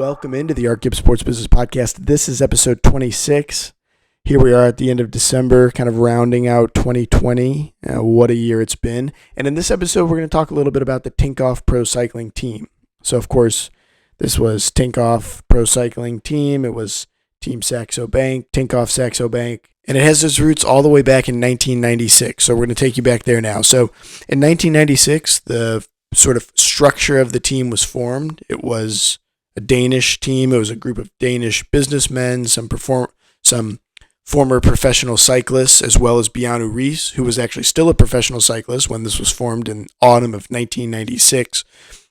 welcome into the ArtGibbs Sports Business Podcast. This is episode 26. Here we are at the end of December, kind of rounding out 2020. What a year it's been. And in this episode, we're going to talk a little bit about the Tinkoff Procycling team. So, of course, this was Tinkoff Procycling team. It was Team Saxo Bank, Tinkoff Saxo Bank. And it has its roots all the way back in 1996. So we're going to take you back there now. So in 1996, the sort of structure of the team was formed. It was a Danish team. It was a group of Danish businessmen, some former professional cyclists, as well as Bjarne Riis, who was actually still a professional cyclist when this was formed in autumn of 1996.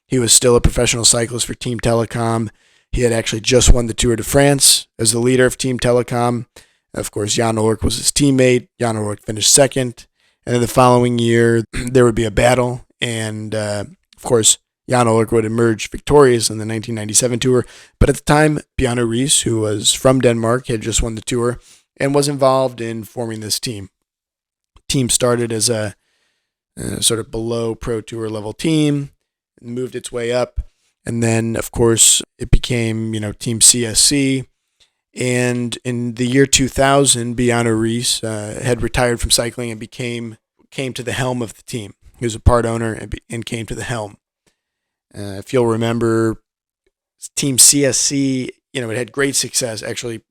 He was still a professional cyclist for Team Telecom. He had actually just won the Tour de France as the leader of Team Telecom. Of course, Jan Oleg was his teammate. Jan Oleg finished second. And then the following year, there would be a battle. And, of course, Jan Oleg would emerge victorious in the 1997 Tour. But at the time, Bjarne Riis, who was from Denmark, had just won the Tour and was involved in forming this team. The team started as a sort of below Pro Tour level team and moved its way up. And then, of course, it became, Team CSC. And in the year 2000, Bjarne Riis had retired from cycling and came to the helm of the team. He was a part owner and came to the helm. If you'll remember, Team CSC, it had great success. Actually,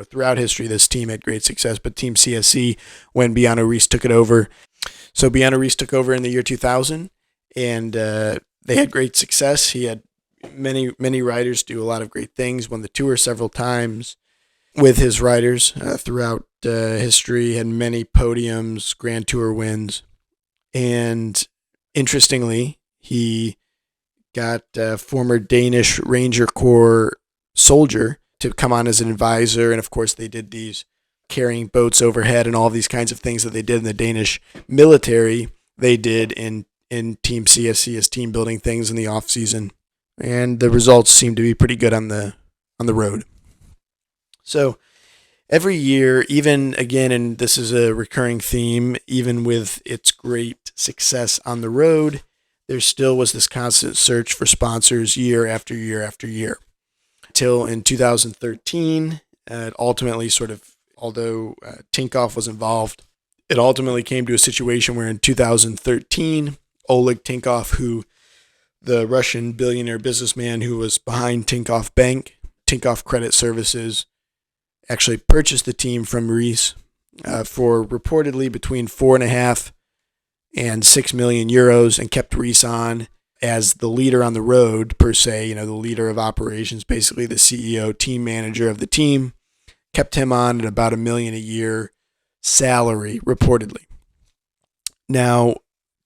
throughout history, this team had great success. But Team CSC, when Bjarne Riis took it over. So Bjarne Riis took over in the year 2000, and they had great success. He had many riders do a lot of great things, won the Tour several times with his riders throughout history, had many podiums, Grand Tour wins. And interestingly, he got a former Danish Ranger Corps soldier to come on as an advisor. And of course, they did these carrying boats overhead and all these kinds of things that they did in the Danish military. They did in Team CSC as team building things in the off season. And the results seem to be pretty good on the road. So every year, even again, and this is a recurring theme, even with its great success on the road, there still was this constant search for sponsors year after year after year. Until in 2013, it ultimately although Tinkoff was involved, it ultimately came to a situation where in 2013, Oleg Tinkoff, the Russian billionaire businessman who was behind Tinkoff Bank, Tinkoff Credit Services, actually purchased the team from Riis for reportedly between 4.5 and 6 million euros and kept Riis on as the leader on the road, per se, the leader of operations, basically the CEO, team manager of the team, kept him on at about $1 million a year salary, reportedly. Now,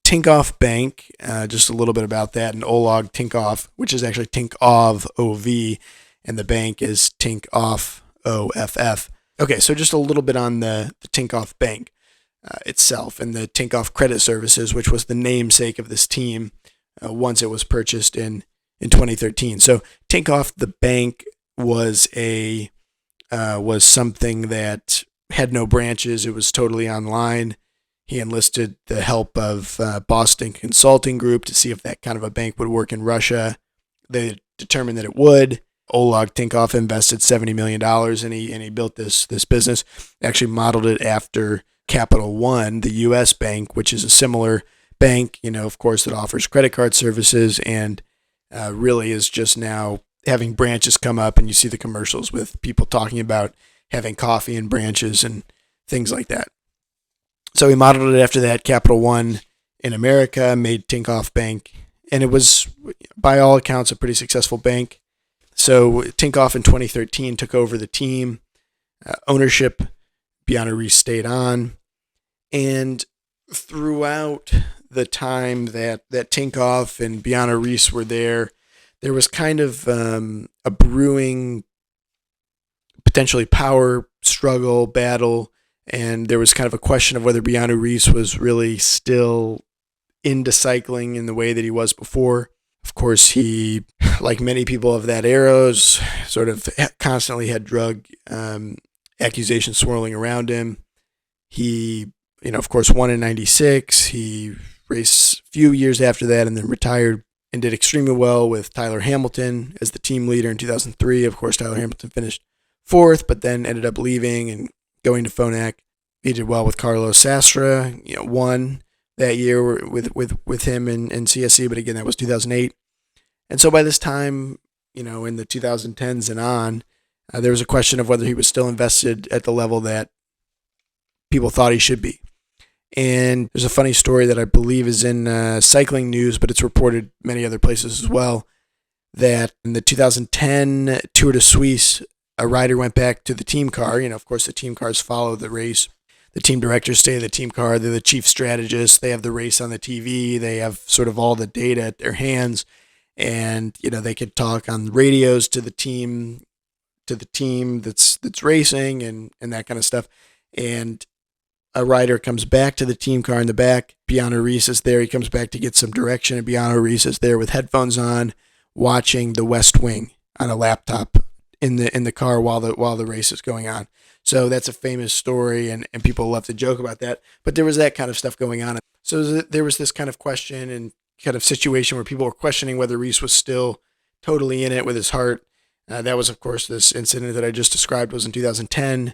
Tinkoff Bank, just a little bit about that, and Oleg Tinkoff, which is actually Tinkoff OV, and the bank is Tinkoff OFF. Okay, so just a little bit on the Tinkoff Bank itself and the Tinkoff Credit Services, which was the namesake of this team once it was purchased in 2013. So Tinkoff, the bank, was something that had no branches. It was totally online. He enlisted the help of Boston Consulting Group to see if that kind of a bank would work in Russia. They determined that it would. Oleg Tinkoff invested $70 million and he built this business. Actually modeled it after Capital One, the U.S. bank, which is a similar bank, of course, that offers credit card services and really is just now having branches come up, and you see the commercials with people talking about having coffee in branches and things like that. So he modeled it after that. Capital One in America made Tinkoff Bank, and it was, by all accounts, a pretty successful bank. So Tinkoff in 2013 took over the team. Ownership, Bjarne Riis stayed on. And throughout the time that Tinkoff and Bjarne Riis were there was kind of a brewing, potentially power struggle, battle. And there was kind of a question of whether Bjarne Riis was really still into cycling in the way that he was before. Of course, he, like many people of that era, sort of constantly had drug accusations swirling around him. He, of course, won in 96. He raced a few years after that and then retired and did extremely well with Tyler Hamilton as the team leader in 2003. Of course, Tyler Hamilton finished fourth, but then ended up leaving and going to Phonak. He did well with Carlos Sastre, won that year with him in CSC, but again, that was 2008. And so by this time, in the 2010s and on, there was a question of whether he was still invested at the level that people thought he should be. And there's a funny story that I believe is in Cycling News, but it's reported many other places as well, that in the 2010 Tour de Suisse, a rider went back to the team car. Of course, the team cars follow the race. The team directors stay in the team car. They're the chief strategists. They have the race on the TV. They have sort of all the data at their hands. And, they could talk on radios to the team that's racing and that kind of stuff. And a rider comes back to the team car in the back. Bjarne Riis is there. He comes back to get some direction, and Bjarne Riis is there with headphones on, watching the West Wing on a laptop in the car while the race is going on. So that's a famous story, and people love to joke about that. But there was that kind of stuff going on. So there was this kind of question and kind of situation where people were questioning whether Riis was still totally in it with his heart. That was, of course, this incident that I just described was in 2010.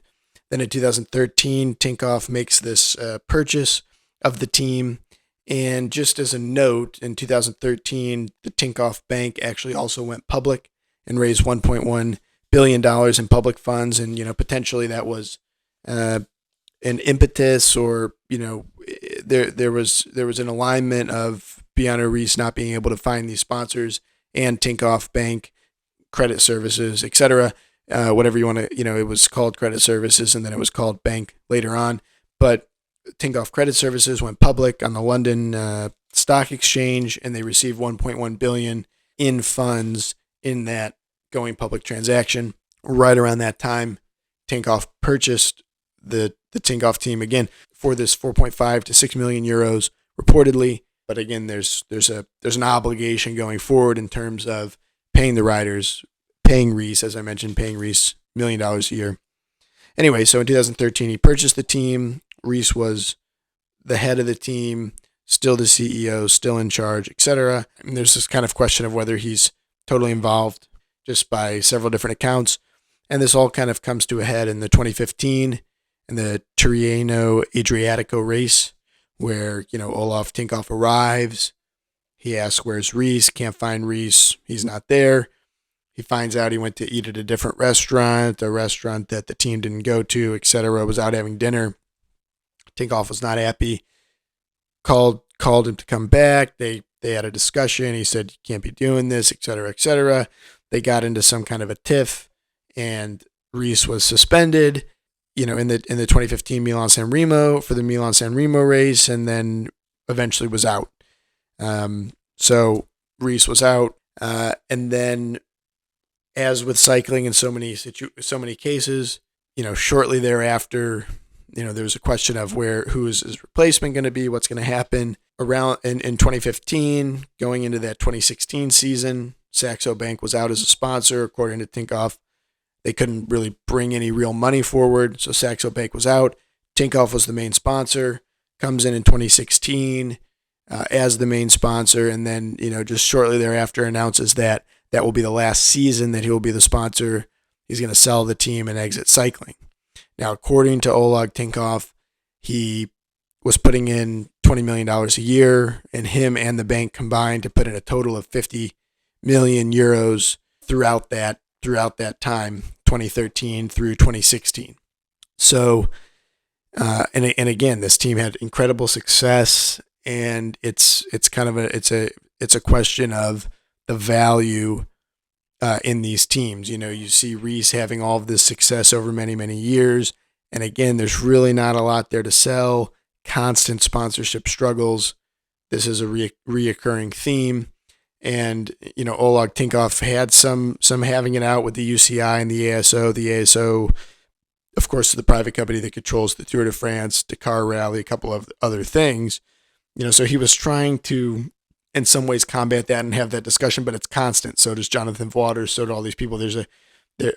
Then in 2013, Tinkoff makes this purchase of the team. And just as a note, in 2013, the Tinkoff Bank actually also went public and raised $1.1 billion in public funds. And, potentially that was an impetus, or, there was an alignment of Bjarne Riis not being able to find these sponsors and Tinkoff Bank Credit Services, etc. Whatever you want to, it was called Credit Services and then it was called Bank later on. But Tinkoff Credit Services went public on the London Stock Exchange, and they received $1.1 billion in funds in that going public transaction. Right around that time, Tinkoff purchased the Tinkoff team again for this 4.5 to 6 million euros reportedly. But again, there's an obligation going forward in terms of paying the riders, paying Riis, as I mentioned, paying Riis $1 million a year. Anyway, so in 2013, he purchased the team. Riis was the head of the team, still the CEO, still in charge, etc. And there's this kind of question of whether he's totally involved just by several different accounts. And this all kind of comes to a head in the 2015 in the Tirreno Adriatico race, where, Oleg Tinkoff arrives. He asks, where's Riis? Can't find Riis. He's not there. He finds out he went to eat at a different restaurant, a restaurant that the team didn't go to, etc. Was out having dinner. Tinkoff was not happy. Called him to come back. They had a discussion. He said, you can't be doing this, etc., etc. They got into some kind of a tiff, and Riis was suspended, in the 2015 Milan-San Remo for the Milan-San Remo race, and then eventually was out. So Riis was out, and then, as with cycling in so many cases, shortly thereafter, there was a question of who is his replacement going to be, what's going to happen around in 2015, going into that 2016 season. Saxo Bank was out as a sponsor, according to Tinkoff. They couldn't really bring any real money forward, so Saxo Bank was out. Tinkoff was the main sponsor, comes in 2016 as the main sponsor, and then, just shortly thereafter announces that will be the last season that he will be the sponsor. He's going to sell the team and exit cycling. Now, according to Oleg Tinkoff, he was putting in $20 million a year, and him and the bank combined to put in a total of 50 million euros throughout that time, 2013 through 2016. So, and again, this team had incredible success, and it's kind of a question of the value in these teams. You see Riis having all of this success over many, many years, and again, there's really not a lot there to sell. Constant sponsorship struggles. This is a reoccurring theme. And, Oleg Tinkoff had some having it out with the UCI and the ASO. The ASO, of course, is the private company that controls the Tour de France, Dakar Rally, a couple of other things. So he was trying to, in some ways, combat that and have that discussion, but it's constant. So does Jonathan Waters, so do all these people.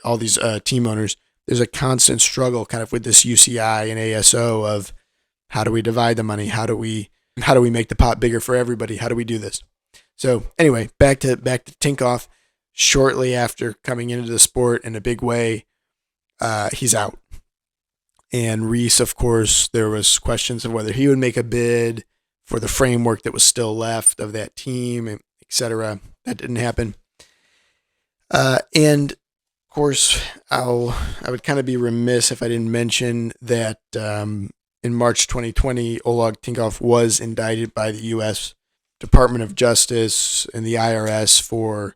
All these team owners. There's a constant struggle kind of with this UCI and ASO of how do we divide the money? How do we make the pot bigger for everybody? How do we do this? So anyway, back to Tinkoff. Shortly after coming into the sport in a big way, he's out. And Riis, of course, there was questions of whether he would make a bid for the framework that was still left of that team, etc. That didn't happen. And of course, I would kind of be remiss if I didn't mention that in March 2020, Oleg Tinkoff was indicted by the U.S. Department of Justice and the IRS for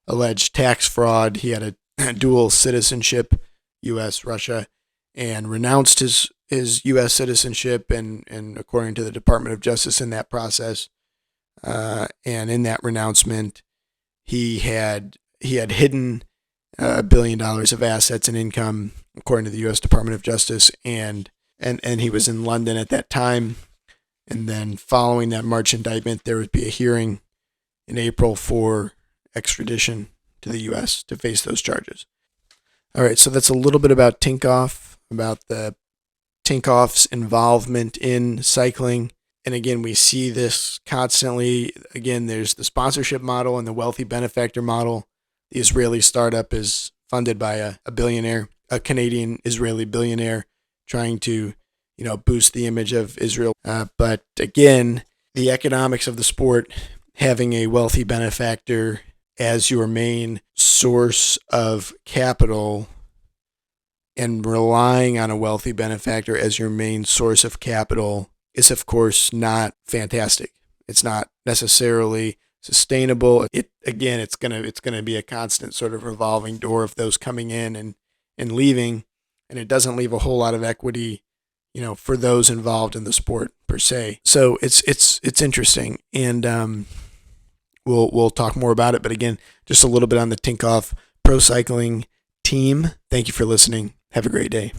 alleged tax fraud. He had a dual citizenship, U.S., Russia, and renounced his U.S. citizenship, and according to the Department of Justice in that process, and in that renouncement, he had hidden $1 billion of assets and income, according to the U.S. Department of Justice, and he was in London at that time. And then following that March indictment, there would be a hearing in April for extradition to the U.S. to face those charges. All right, so that's a little bit about Tinkoff, about the Tinkoff's involvement in cycling. And again, we see this constantly. Again, there's the sponsorship model and the wealthy benefactor model. The Israeli startup is funded by a billionaire, a Canadian Israeli billionaire, trying to, boost the image of Israel. But again, the economics of the sport, having a wealthy benefactor as your main source of capital and relying on a wealthy benefactor as your main source of capital is, of course, not fantastic. It's not necessarily sustainable. It's gonna be a constant sort of revolving door of those coming in and leaving, and it doesn't leave a whole lot of equity, for those involved in the sport per se. So it's interesting, and we'll talk more about it. But again, just a little bit on the Tinkoff Procycling team. Thank you for listening. Have a great day.